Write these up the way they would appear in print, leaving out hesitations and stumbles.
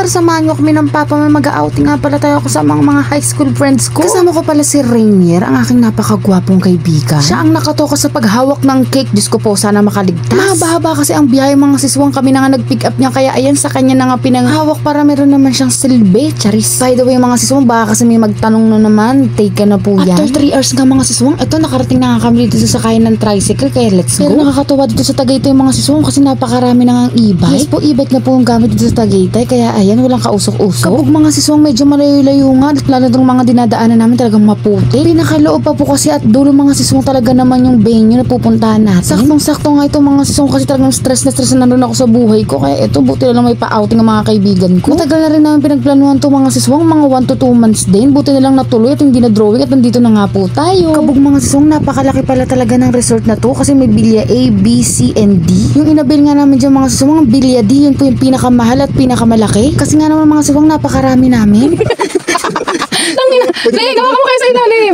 samahan nyo kami ng papa mo. Mag-outing nga pala tayo kasama ang mga high school friends ko. Kasama ko pala si Rainier, ang aking napakagwapong kaibigan. Siya ang nakatoka sa paghawak ng cake. Diyos ko po, sana makaligtas. Mahaba-haba kasi ang biyahe mga siswang. Kami na nga nag-pick up niya, kaya ayan sa kanya na nga pinanghawak para meron naman siyang silbi. Charis. By the way mga siswang, baka kasi may magtanong na naman, take ka na po yan. After 3 hours nga mga siswang, eto nakarating na nga kami dito sa sakayan ng tricycle, kaya let's go. Pero nakakatawa dito sa Tagaytay mga siswang kasi napakarami na nga ang e-bike. Yes po, e-bike na po ang gamit dito sa Tagaytay, kaya ayan, walang kausok-usok. Kapag mga siswang medyo malayo-layo nga, at lalo ng mga dinadaanan namin talagang maputi. Pinakaloob pa po kasi at dulo mga siswang talaga naman yung venue na pupuntahan natin. Saktong-sakto nga ito mga siswang kasi talagang stress na nandun ako sa buhay ko, kaya ito buti na lang may pa-outing ang mga kaibigan ko. Matagal na rin namin pinagplanuhan to mga siswang, mga 1 to 2 months din. Buti na lang natuloy at hindi na drawing at nandito na nga po tayo. Kabog mga siswang, napakalaki pala talaga ng resort na to kasi may bilya A, B, C, and D. Yung inabil nga namin dyan mga siswang, ang bilya D, yun po yung pinakamahal at pinakamalaki. Kasi nga naman mga siswang, napakarami namin. Sige, gawa mo kayo sa ilalim.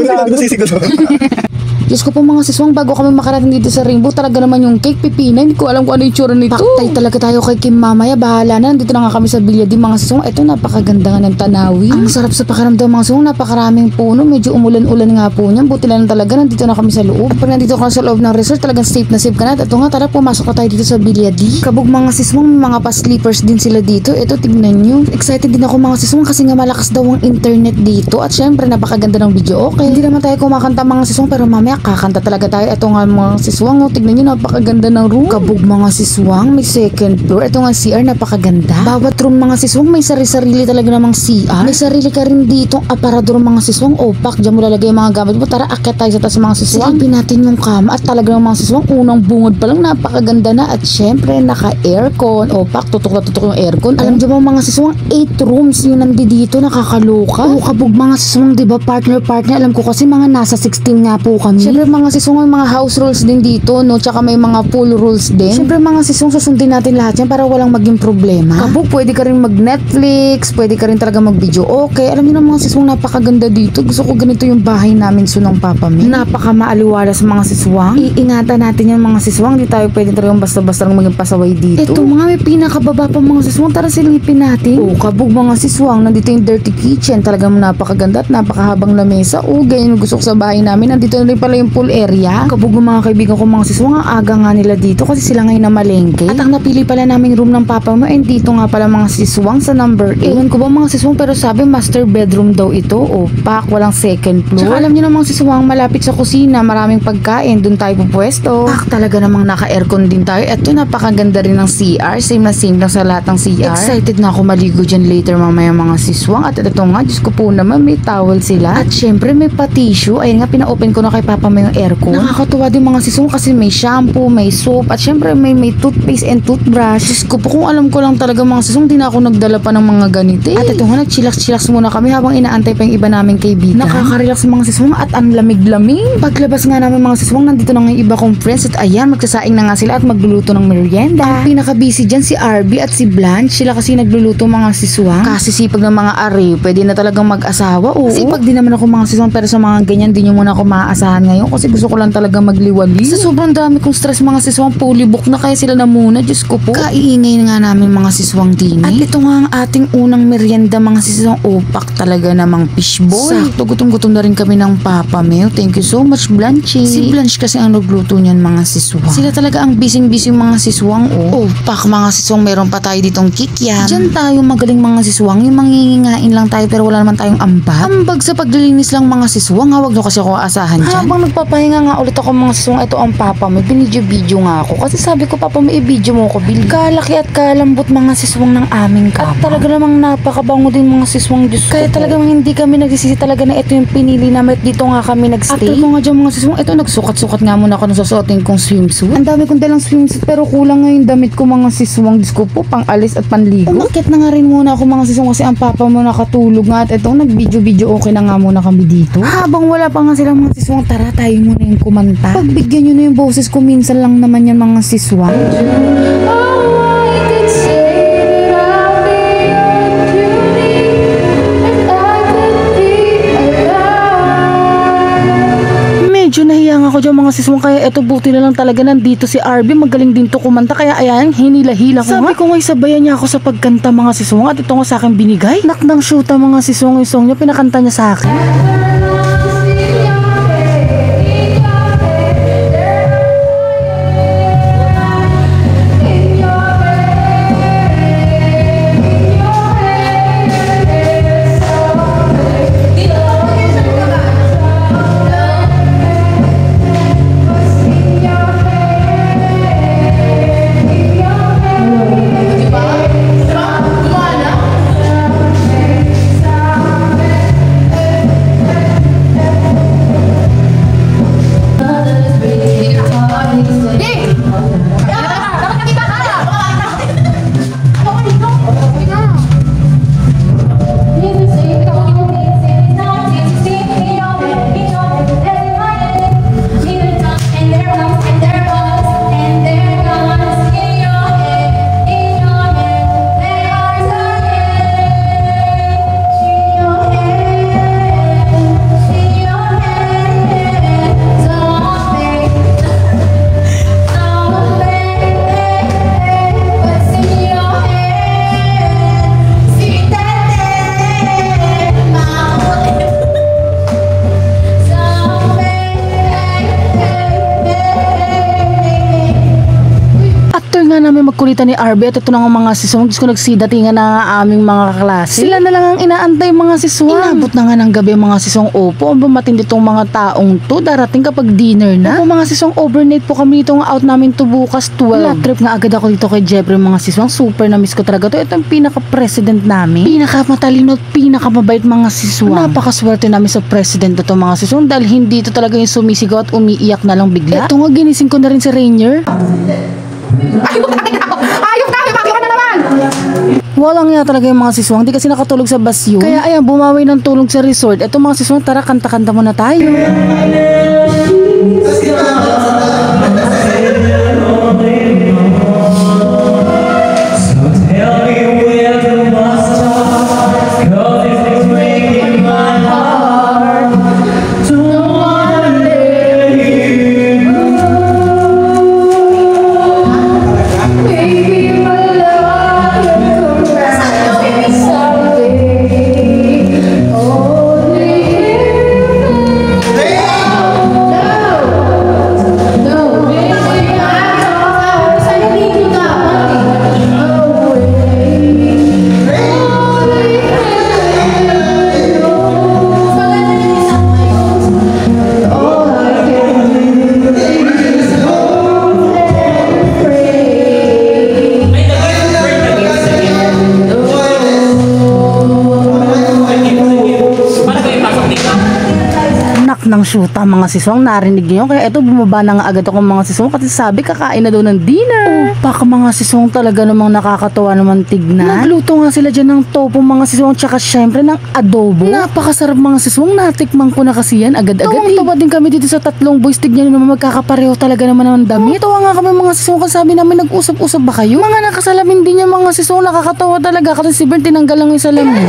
Diyos ko po mga siswang, bago kami makarating dito sa Rainbow, talaga naman yung cake pipina. Hindi ko alam kung ano yung tsura nito. Paktay talaga tayo kay Kim mamaya. Bahala na. Nandito na nga kami sa bilya di mga siswang. Ito napakaganda nga ng tanawin. Ang sarap sa pakiramdam mga siswang. Napakaraming puno. Medyo umulan-ulan nga po niyan. Buti lang talaga. Nandito na kami sa loob. Pag nandito ka sa loob ng resort, talagang safe na safe ka na. At ito nga, tara pumasok na tayo dito sa bilya di. Kabog mga siswang, may mga pa-sleepers din sila dito. Ito, tignan nyo. Excited din ako mga siswang kasi nga malakas daw ang internet dito. At syempre, napakaganda ng video. Okay, hindi naman tayo kumakanta mga siswang, pero mamaya kakanta talaga tayo. Ito nga mga siswang, oh, tignan nyo, napakaganda ng room. Kabog mga siswang, may second floor. Ito nga CR, napakaganda. Bawat room mga siswang, may sarili-sarili talaga namang CR. May sarili ka rin dito aparador mga siswang. Opak, dyan mo lalagay yung mga gamit mo. Tara, akyat tayo sa taas mga siswang. Silipin natin yung kama at talaga ng mga siswang, unang bungod pa lang, napakaganda na. At syempre, naka-aircon. Opak, tutok na tutok yung aircon. Alam dyan mo mga siswang, 8 rooms yung nandito, nakakaloka. O kabog mga siswang, diba partner, alam ko kasi mga nasa 16 nga po kami. Syempre mga siswang, may mga house rules din dito, no? Tsaka may mga pool rules din. Syempre mga siswang, susundin natin lahat yan para walang maging problema. Kabog, pwede ka rin mag-Netflix, pwede ka rin talaga mag-video. Okay, alam niyo na mga siswang, napakaganda dito. Gusto ko ganito yung bahay namin, sunong papa mi. Napaka-maaliwala sa mga siswang. Iingatan natin yan mga siswang. Hindi tayo pwede talagang basta-basta lang maging pasaway dito. Ito mga may pinakababa pa mga siswang. Tara silipin natin. Oh, kabog mga siswang. Nandito yung dirty kitchen. Talagang napakaganda at napakahabang lamesa. Oh, ganyan yung gusto ko sa bahay namin. Nandito na rin pala yung pool area. Kabog mga kaibigan ko mga siswang, ang aga nga nila dito kasi sila ngayon na malengke. At ang napili pala naming room ng papa mo, and dito nga pala mga siswang sa number 8. Ewan ko ba mga siswang, pero sabi master bedroom daw ito. O pak, walang second floor. Tsaka alam niyo na mga siswang, malapit sa kusina, maraming pagkain, dun tayo pupwesto. Pak, talaga namang naka-aircon din tayo. Eto, napakaganda rin ng CR. Same na same lang sa lahat ng CR. Excited na ako maligo dyan later mamaya mga siswang. At ito nga, Diyos ko po naman, may towel sila. At syempre may pa-tissue. Ayun nga, pina-open ko na kay papa mo yung aircon. Nakakatuwa din mga siswang kasi may shampoo, may soap, at syempre may toothpaste and toothbrush. Diyos ko po, kung alam ko lang talaga mga siswang, di na ako nagdala pa ng mga ganito. At ito nga, nag-chillax muna kami habang inaantay pa yung iba naming kaibigan. Nakaka-relax mga siswang at ang lamig-lamig. Paglabas nga namin mga siswang, nandito na nga yung iba kong friends at ayan, magsasaing na nga sila at magluluto ng merienda. Ang pinaka-busy dyan si RB at si Blanche. Sila kasi nagluluto mga siswang. Kasi sipag ng mga ari, pwede na talagang mag-asawa. Oo. Sipag din naman ako mga siswang, pero sa mga ganyan, di nyo muna ako maaasahan ngayon kasi gusto ko lang talaga magliwali. Sa sobrang dami kong stress mga siswang, fully book na kaya sila na muna. Diyos ko po. Kaiingay nga namin mga siswang din. At ito nga ang ating unang merienda mga siswang. Opak talaga namang fishball. Sakto, gutom-gutom na rin kami ng papa Mel. Thank you so much Blanche. Si Blanche kasi ang nagluto niyan mga siswang. Sila talaga ang busy-busy mga siswang. Opak mga siswang, meron pa tayo ditong kikiam. Diyan tayo magaling mga siswang. Yung mangingingain lang tayo pero wala naman tayong ambag. Ambag sa paglilinis lang mga siswang. Huwag nyo kasi ako aasahan dyan. Habang nagpapahinga nga ulit ako mga siswang, ito ang papa mo. Binidyo-video nga ako. Kasi sabi ko, papa mo, i-video mo ko. Kalaki at kalambot mga siswang ng aming kama. At talaga namang napakabango din mga siswang. Diyos kaya ko. Talagang hindi kami nagsisisi talaga na ito yung pinili namin at dito nga kami nagstay. After ko nga dyan mga siswang, ito nagsukat-sukat nga muna ako nung susuotin kong swimsuit. Ang dami kong dalang swimsuit pero kulang nga yung damit ko mga siswang. Diyos ko po, pang alis at panligo. Umakit na nga rin muna ako mga siswang kasi ang papa mo nakatulog nga at itong nag-video-video okay na nga muna kami dito. Habang wala pa nga silang mga siswang, tara tayo muna yung kumanta. Pagbigyan nyo na yung boses ko, minsan lang naman yan mga siswang. medyo nahiya nga ako dyan mga siswang, kaya eto buti na lang talaga nandito si RB, magaling din to kumanta, kaya ayan, hinila-hila ko. Sabi ko nga isabayan niya ako sa pagkanta mga siswang, at ito nga sa akin binigay. Naknang shoota mga siswang, yung song niya pinakanta niya sa akin. Namin magkulitan ni RB at ito na nga mga siswang. Diyos ko nagsidatingan na nga aming mga klase. Sila na lang ang inaantay mga siswang. Inabot na nga ng gabi mga siswang. Opo, ang bumatindi itong mga taong to. Darating kapag dinner na. Opo mga siswang, overnight po kami dito. Nga out namin to bukas 12. Lab trip nga agad ako dito kay Jeffrey mga siswang. Super na miss ko talaga to. Ito ang pinaka-president namin. Pinaka-matalino at pinaka-mabait mga siswang. Napakaswerte namin sa president to mga siswang. Dahil hindi to talaga yung sumisigaw at umiiyak na lang bigla. Ito nga ginising ko na rin si Rainier. Ayok na, bakit ka na naman? Walang nga talaga yung mga siswang, di kasi nakatulog sa basyo. Kaya ayan, bumawi ng tulog sa resort. Eto mga siswang, tara kanta-kanta muna tayo. Ng shoota mga siswang, narinig niyo, kaya eto bumaba na nga agad ako mga siswang kasi sabi kakain na daw ng dinner. Baka mga siswang talaga namang nakakatawa naman tignan. Nagluto nga sila dyan ng topo mga siswang, tsaka syempre ng adobo. Napakasarap mga siswang, natikman ko na kasi yan agad-agad. Tawang-tawa din kami dito sa tatlong boys, tignan nyo naman magkakapareho talaga naman ng damit. Tawa nga kami mga siswang kasi sabi namin nag-usap-usap ba kayo? Mga nakasalamin din yung mga siswang, nakakatawa talaga kasi si Bert tinanggal lang yung salamin.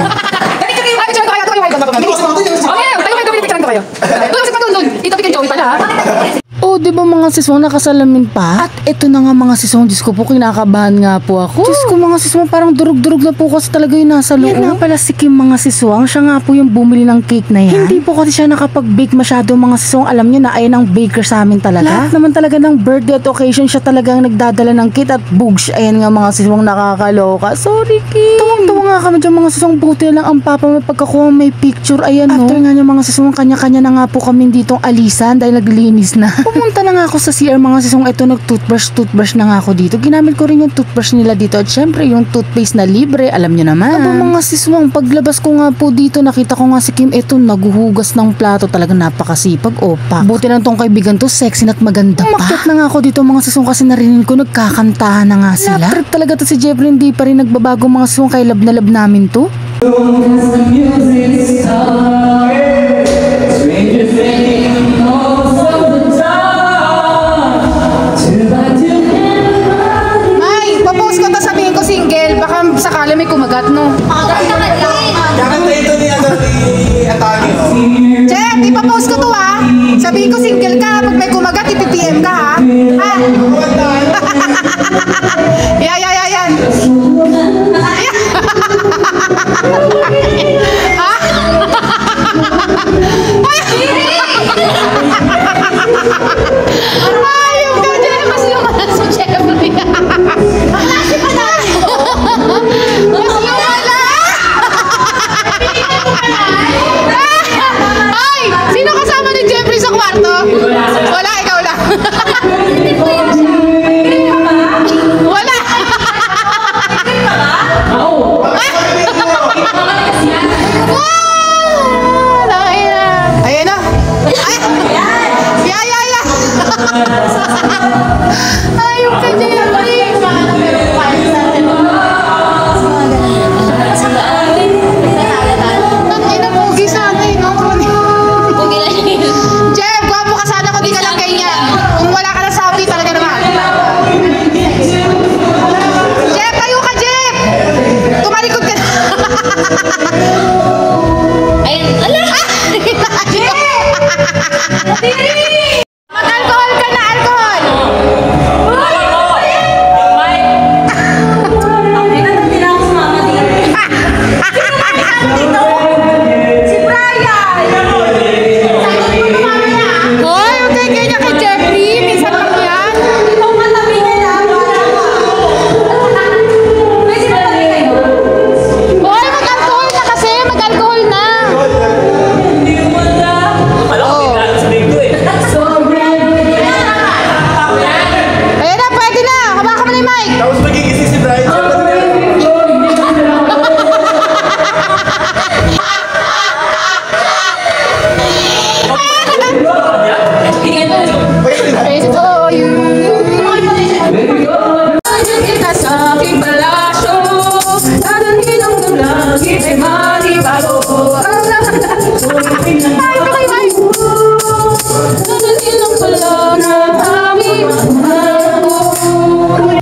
Oh, di ba mga siswang nakasalamin pa? At ito na nga mga siswang, Diyos ko po, kinakabahan nga po ako. Diyos ko mga siswang, parang durug-durug na po kasi talaga yung nasa loob. Yan nga pala si Kim mga siswang, siya nga po yung bumili ng cake na yan. Hindi po kasi siya nakapag-bake masyado mga siswang, alam nyo na ay ng baker sa amin talaga. Lahat naman talaga ng birthday at occasion, siya talagang nagdadala ng cake at bugs. Ayan nga mga siswang, nakakaloka. Sorry Kim. Tuwang-tuwa nga kami dyan mga siswang, buti lang ang papa may pagkakuha may picture. Ayan no. After nga nyo mga siswang, kanya-kanya na nga po kami ditong alisan dahil naglinis na. Pumunta na nga ako sa CR mga siswang, ito nag-toothbrush na nga ako dito. Ginamit ko rin yung toothbrush nila dito at syempre yung toothpaste na libre, alam nyo naman. Aba mga siswang, paglabas ko nga po dito, nakita ko nga si Kim, ito naguhugas ng plato, talagang napakasipag, opa. Buti lang tong kaibigan to, sexy at maganda pa. Umakyat na nga ako dito mga siswang kasi narinig ko nagkakantahan na nga sila. Lap-trip talaga to si Jeffrey, hindi pa rin nagbabago mga siswang, kay love na love namin to. Sakala may kumagat, no? Kakanta ito ni Atagi. Jet, ipapost ko to, ha? Sabihin ko single ka. ka pag may kumagat, ipipm ka ha. Ha? Yan. Ayaw ka dyan. Mas lumala si Jeffrey. Klase pa natin to. Mas lumala. Ay! Sino kasama ni Jeffrey sa kwarto? Wala, ikaw lang. Wala. Ayan na. Ay! Ya. Ayaw ka Jeffrey. Ay na, pogi sa akin. Pugi na yun. Jeff, gwapo ka sana kung di ka lang ganyan. Kung wala ka na sabi, talaga naman. Jeff, tayo ka, Jeff! Tumalikod ka na. Ayun, ala! Mag-alcohol ka na, alcohol! Hindi na ako sumama dito. Si Brian! Hoy, huwag kayo ganyan kay Jeffrey. Minsan lang yan. Ikaw katabi niya na. May sinabi kayo? Hoy, mag-alcohol na kasi. Mag-alcohol na. Ayan na, pwede na. Hawakan mo na yung mic. Tapos magigising si Brian. Praise for you. Kita sa aking palasyo, dadalhin ang langit ay manibago. Ang lahat dadalhin ang pala ng aming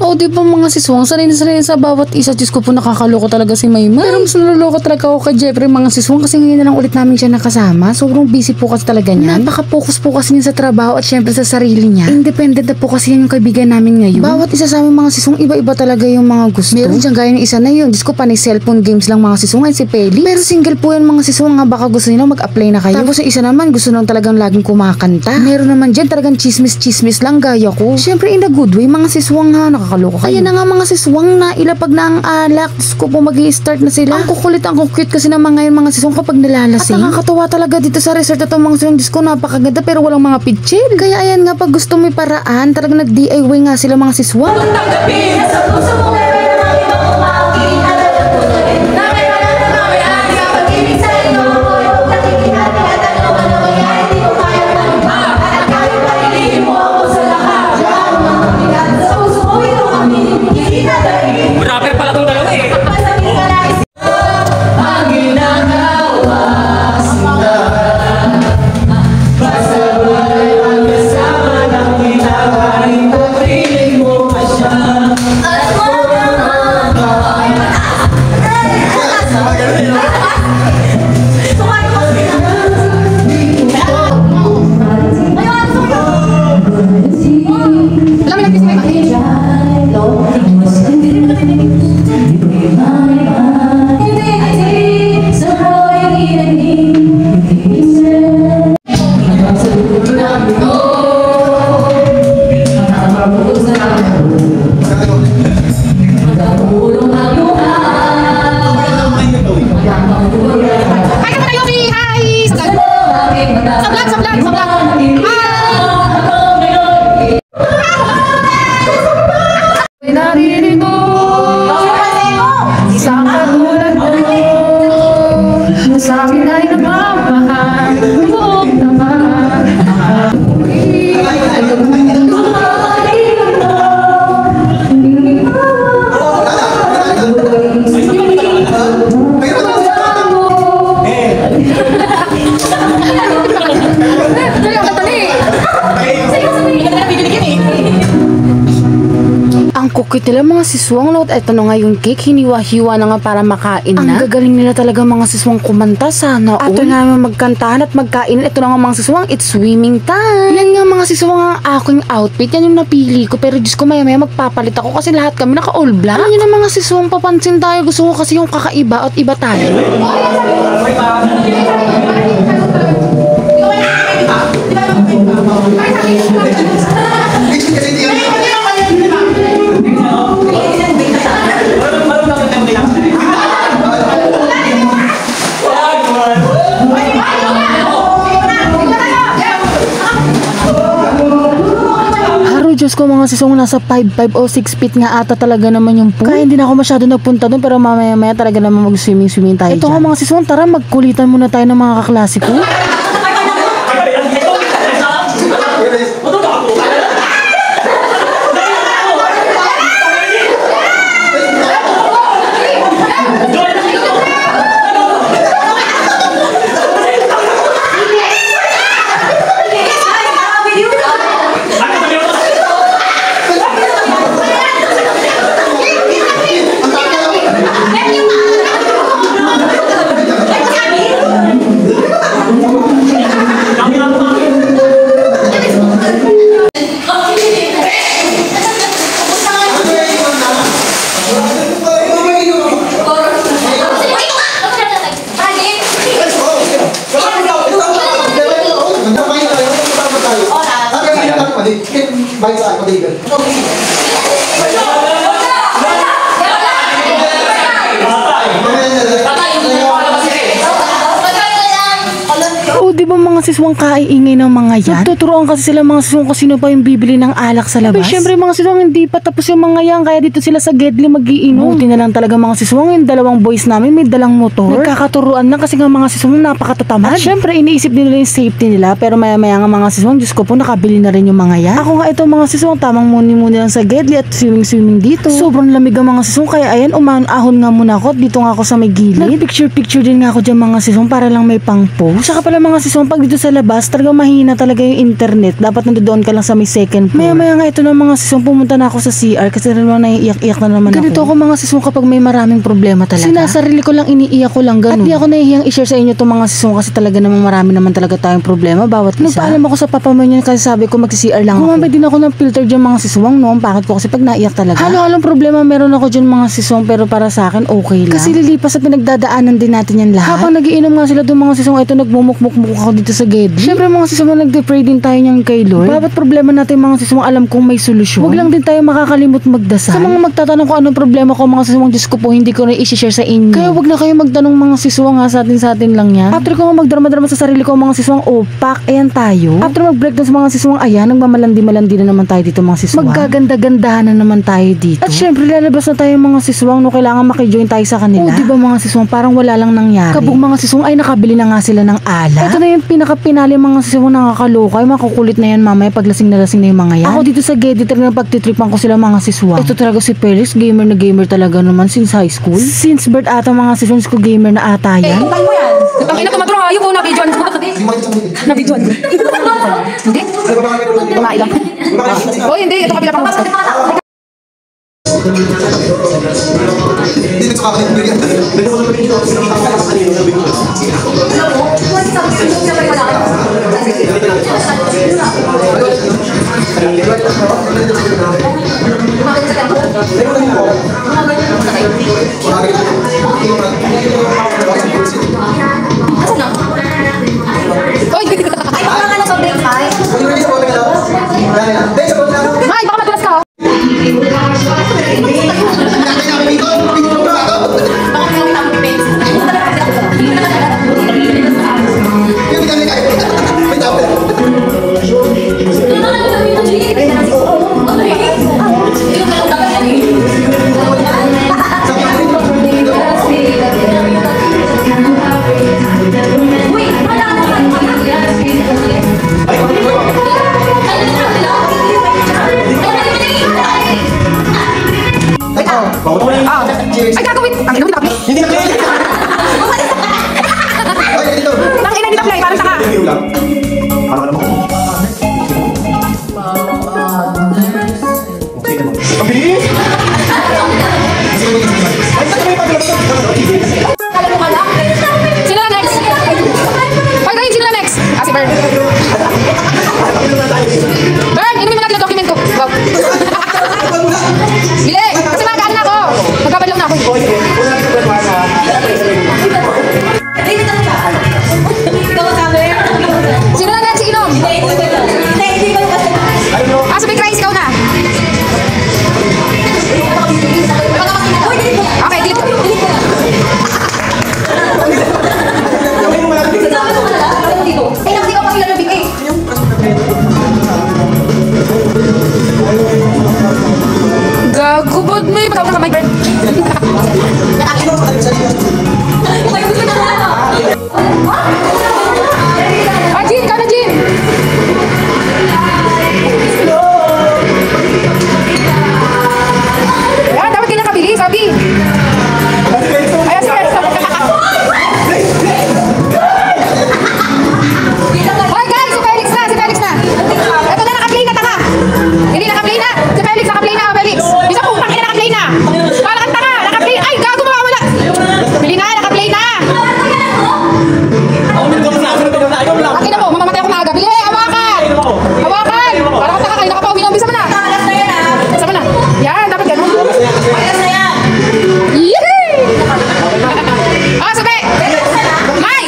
O, di ba mga siswang, sanay na sanay sa bawat isa. Diyos ko po, nakakaloko talaga si Maymay. Pero mas naloloko talaga ako kay Jeffrey, mga siswang, kasi ngayon na lang ulit namin siya nakasama. Sobrang busy po kasi talaga niya. Napaka-focus po kasi niya sa trabaho at syempre sa sarili niya. Independent na po kasi yan yung kaibigan namin ngayon. Bawat isa sa aming mga siswang, iba-iba talaga yung mga gusto. Meron dyan gaya ng isa na yun. Diyos ko, panay cellphone games lang mga siswang, ay si Peli. Pero single po yan mga siswang, nga baka gusto nila mag-apply na kayo. Tapos yung isa naman, gusto nang talagang laging kumakanta. Meron naman dyan talagang chismis-chismis lang gaya ko. Syempre in a good way, mga siswang ha, nakakaloka kayo. Ayan na nga mga siswang, na ilapag na ang alak. Diyos ko po, mag-i-start na sila. Ang kukulit, ang cute kasi naman ngayon mga siswang kapag nalalasing. At nakakatawa talaga dito sa resort na itong mga siswang. Diyos ko, napakaganda pero walang mga pitchil. Kaya ayan nga, pag gusto may paraan, talagang nag-DIY nga sila mga siswang. tanggapin sa puso mong meron ng ibang kumakain at natutunan. Nakilala na namin ang di ako ibig sa iyo. Huwag nakikihati at ano man ang mangyari, di ko kaya malubha. At kahit pailin mo ako sa lahat, ang mga bigat sa puso ko, ito ang hindi dadalhin. Rapper pala itong dalawa eh. Masakit ka na isip. Ang ginagawa sinta, pasabay ang kasama ng pinakain ko, piling mo pa siya. At wala cute nila mga siswang, no? Ito na nga yung cake, hiniwa-hiwa na nga para makain na. Ang gagaling nila talaga mga siswang kumanta, sana all. At nga magkantahan at magkain. Ito na nga mga siswang, it's swimming time. Yan nga mga siswang ang aking outfit, yan yung napili ko. Pero Diyos ko, maya-maya magpapalit ako kasi lahat kami naka-all black. Alam nyo na mga siswang, papansin tayo. Gusto ko kasi yung kakaiba at iba tayo. Diyos ko mga sisong, nasa 5'5" o 6 feet nga ata talaga naman yung pool. Kaya hindi na ako masyado nagpunta doon, pero mamaya-maya talaga naman mag-swimming tayo. Ito nga mga sisong, tara magkulitan muna tayo ng mga kaklase ko. Di ba mga siswang kaiingay ng mga yan? Nagtuturoan kasi sila mga siswang kung sino pa yung bibili ng alak sa labas. Syempre mga siswang hindi pa tapos yung mga yan, kaya dito sila sa Gedli mag-iinom. Buti na lang talaga mga siswang, yung dalawang boys namin may dalang motor. Nagkakaturuan lang kasi nga mga siswang napakatatamad. At syempre iniisip nila yung safety nila, pero maya-maya nga mga siswang, Diyos ko po, nakabili na rin yung mga yan. Ako nga ito mga siswang, tamang muni-muni lang sa Gedli at swimming dito. Sobrang lamig ang mga siswang, kaya ayan, ahon nga muna ako at dito nga ako sa may gilid. Nag-picture din nga ako dyan mga siswang para lang may pang-post. Saka pala mga siswang, pag dito sa labas, talaga mahina talaga yung internet. Dapat nandoon ka lang sa may second floor. Maya-maya nga ito na mga siswang, pumunta na ako sa CR kasi rin naman naiiyak-iyak na naman ako. Ganito ako mga siswang kapag may maraming problema talaga. Sinasarili ko lang, iniiyak ko lang ganun. At di ako nahihiyang i-share sa inyo itong mga siswang kasi talaga namang marami naman talaga tayong problema bawat isa. Nagpaalam ako sa papa mo niyan kasi sabi ko mag-CR lang ako. Gumamit din ako ng filter dyan mga siswang, no? Bakit ko kasi pag naiyak talaga. Halo-halong problema meron ako dyan mga siswang, pero para sa akin okay lang. Kasi lilipas at pinagdadaanan din natin yan lahat. Habang nagiinom nga sila doon mga siswang, ito nagmumukmuk-muk ako dito sa Gedli. Syempre mga siswang, nagde-pray din tayo niyang kay Lord. Bawat problema natin mga siswang, alam kong may solusyon. Huwag lang din tayo makakalimot magdasal. Sa mga magtatanong kung anong problema ko mga siswang, Diyos ko po, hindi ko na i-share sa inyo. Kaya huwag na kayo magtanong mga siswang, ha, sa atin lang yan. After ko magdrama-drama sa sarili ko mga siswang, pak, ayan tayo. After mag-breakdown sa mga siswang, ayan, nagmamalandi-malandi na naman tayo dito mga siswang. Maggaganda-gandahan na naman tayo dito. At syempre, lalabas na tayo mga siswang, no, kailangan makijoin tayo sa kanila. O, diba mga siswang, parang wala lang nangyari. Kabog mga siswang, ay nakabili na nga sila ng alak. Ito na yung pinaka-pinali mga siswang, nakakaloka. Ay, makukulit na yan mamaya pag lasing na yung mga yan. Ako dito sa Gedli, talagang pagtitripan ko sila mga siswang. Ito talaga si Felix, gamer na gamer talaga naman since high school. Since birth ata mga siswang ko, gamer na ata yan. Tayo mo yan. Ang ina tumaturo kayo po, nabidyon. Nabidyon. Hindi? Kumain lang. Oh, hindi. Ito kapila pang master. Ay, baka madulas ka. Ay, Bern, inumin mo natin ang document ko. Wow. Bili! Kasi magaan na ako. Magkabadlong na ako. Sino na next inom? Ah, sabi Christ, ikaw na. Okay, delete ko. Gago, ba't may patawag na kamay, Bern? Ah, Jean, ikaw na, Jean. Yan, dapat kayo nakabili, sabi. Ayan, sige. Hoy, guys, si Felix na, si Felix na. Ito na, naka-play na, tanga. Hindi, naka-play na. Si Felix, naka-play na, Felix. Bisa po, pakina, naka-play na. Wala kang tanga, naka-play. Ay, gago, mawawala. Bili na, naka-play na. Pakina mo, mamamatay ako maaga. Bili, hawakan. Hawakan. Para kang tanga, kayo nakapauwi na. Bisa mo na. Bisa mo na. Yan, dapat ganun. Yehey! Oh, sabi! May!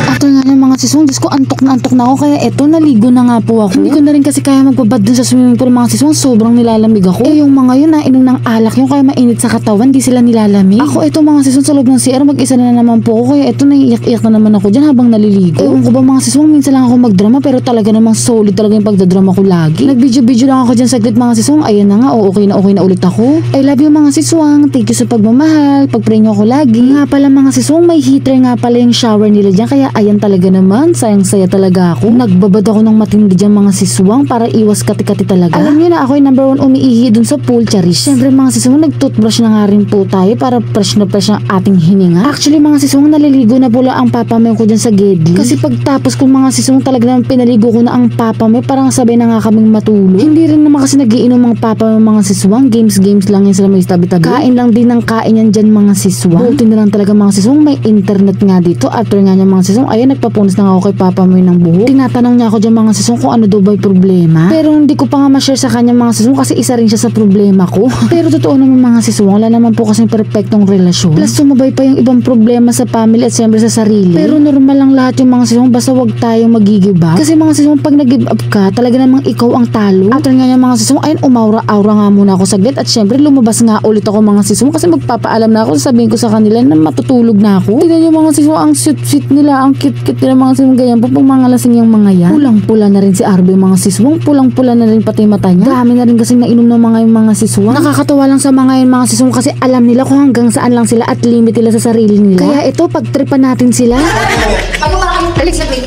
After nga ng mga sisong, Diyos ko, antok na ako. Kaya eto, naligo na nga po ako. Hindi ko na rin kasi kaya magbabad dun sa swimming pool mga sisong. Sobrang nilalamig ako. Eh, yung mga yun, nainom ng alak yung kaya mainit sa katawan, di sila nilalamig. Ako, eto mga sisong, sa loob ng CR, mag-isa na naman po ako. Kaya eto, naiiyak-iyak na naman ako dyan habang naliligo. Ewan ko ba mga sisong, minsan lang ako magdrama, pero talaga namang solid talaga yung pagdadrama ko lagi. Nag-video lang ako dyan saglit mga sisong. Ayan na nga, okay na ulit ako. I love you mga siswang. Thank you sa pagmamahal. Pag-pray nyo ako lagi. Nga pala mga siswang, may heater nga pala yung shower nila dyan. Kaya ayan talaga naman, sayang-saya talaga ako. Nagbabad ako ng matindi dyan mga siswang para iwas kati-kati talaga. Alam nyo na ako yung number 1 umiihi dun sa pool, charis. Siyempre mga siswang, nag-toothbrush na nga rin po tayo para fresh na fresh ang ating hininga. Actually mga siswang, naliligo na pula ang papamay ko dyan sa Gedli. Kasi pagtapos kung mga siswang talaga naman pinaligo ko na ang papamay, parang sabay na nga kaming matulog. Hindi rin naman kasi nagiinom ang papamay mga siswang. Games lang yan sila may tabi-tabi. Kain lang din ng kain yan dyan mga siswang. Buti na lang talaga mga siswang, may internet nga dito. After nga niya mga siswang, ayun, nagpapunas na ako kay papa mo ng buhok. Tinatanong niya ako dyan mga siswang kung ano daw ba yung problema. Pero hindi ko pa nga ma-share sa kanya mga siswang kasi isa rin siya sa problema ko. Pero totoo naman mga siswang, wala naman po kasing perfectong relasyon. Plus sumabay pa yung ibang problema sa family at siyempre sa sarili. Pero normal lang lahat yung mga siswang, basta wag tayong mag-give up. Kasi mga siswang, pag nag-give up ka, talaga namang ikaw ang talo. After nga yung mga siswang, ayun, umaura-aura nga muna ako saglit at siyempre lumabas nga ulit ako mga siswang kasi magpapaalam na ako, sasabihin ko sa kanila na matutulog na ako. Tignan yung mga siswang, ang sweet nila, ang cute nila mga siswang, ganyan po pag mga lasing yung mga yan. Pulang-pula na rin si Arby mga siswang, pulang-pula na rin pati mata niya. Dami na rin kasi nainom ng mga siswang. Nakakatawa lang sa mga mga siswang kasi alam nila kung hanggang saan lang sila at limit nila sa sarili nila. Kaya ito, pagtripan natin sila. Felix, nag-wait.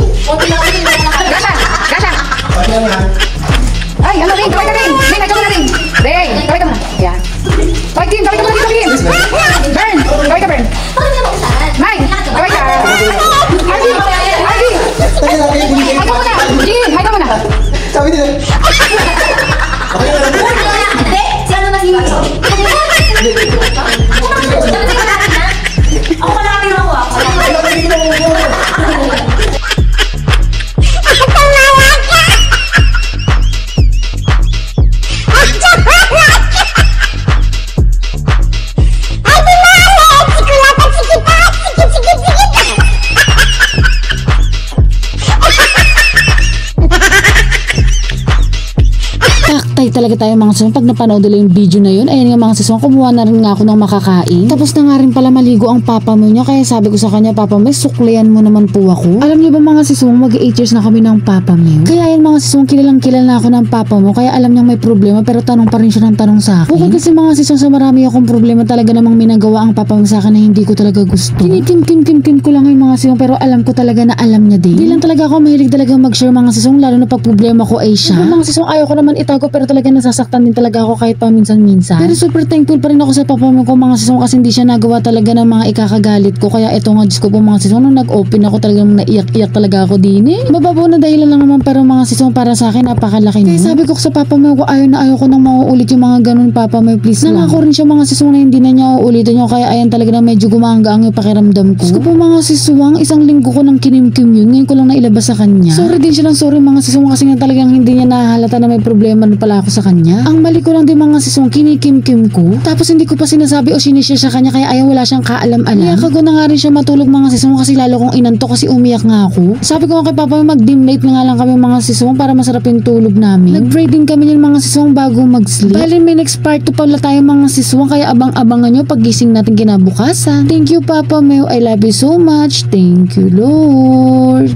Gasha! Ay, ano rin? Kaway ka rin! Rin, ikaw na rin! Rin, kaway ka muna. Yan. Kaway Kim, kaway ka muna dito, Kim! Bern! Kaway ka, Bern! May! Kaway ka! Arby! Arby! Hay ka muna! Jin! Hay ka muna! Sabi nila. Hindi, si ano na si ako malaki na ako. Taktay talaga tayo mga siswang. Pag napanood nila yung video na yun, ayan nga mga siswang, kumuha na rin nga ako ng makakain. Tapos na nga rin pala maligo ang papa mo niya. Kaya sabi ko sa kanya, papa mo, suklian mo naman po ako. Alam niyo ba mga siswang, mag-8 years na kami ng papa mo. Kaya yan mga siswang, kilalang kilala ako ng papa mo. Kaya alam niyang may problema pero tanong pa rin siya ng tanong sa akin. Bukod kasi mga siswang, sa marami akong problema talaga namang minagawa ang papa mo sa akin na hindi ko talaga gusto. Kinikim ko lang yung mga siswang pero alam ko talaga na alam niya din. Hindi lang talaga ako mahilig talaga mag-share mga siswang, lalo na pag problema ko ay siya. Mga siswang, ayaw ko naman itago pero talaga nasasaktan din talaga ako kahit paminsan-minsan. Pero super thankful pa rin ako sa papa mo ko mga sisong kasi hindi siya nagawa talaga ng mga ikakagalit ko. Kaya eto nga Diyos ko po mga sisong nung nag-open ako talagang naiyak-iyak talaga ako din eh. Mababaw na dahilan lang naman pero mga sisong para sa akin napakalaki niya. Kaya sabi ko sa papa mo ko ayaw na ayaw ko nang mauulit yung mga ganun papa mo please lang. Nangako rin siya mga sisong na hindi na niya uulitin yun kaya ayan talaga na medyo gumanggaang yung pakiramdam ko. Diyos ko po mga siswang isang linggo ko nang kinimkim yun ngayon ko lang nailabas sa kanya. Sorry din siya ng sorry mga siswang kasi nga talagang hindi niya nahalata na may problema na pala ako sa kanya. Ang mali ko lang din mga siswang kinikimkim ko tapos hindi ko pa sinasabi o sinisya sa kanya kaya ayaw wala siyang kaalam-alam. Iyak ako na nga rin siya matulog mga siswang kasi lalo kong inanto kasi umiyak nga ako. Sabi ko nga kay papa mag-dim night na nga lang kami mga siswang para masarap yung tulog namin. Nag-pray din kami yung mga siswang bago mag-sleep. Bali may next part 2 pala tayo mga siswang kaya abang-abangan nyo paggising natin kinabukasan. Thank you Papa Meo, I love you so much. Thank you Lord.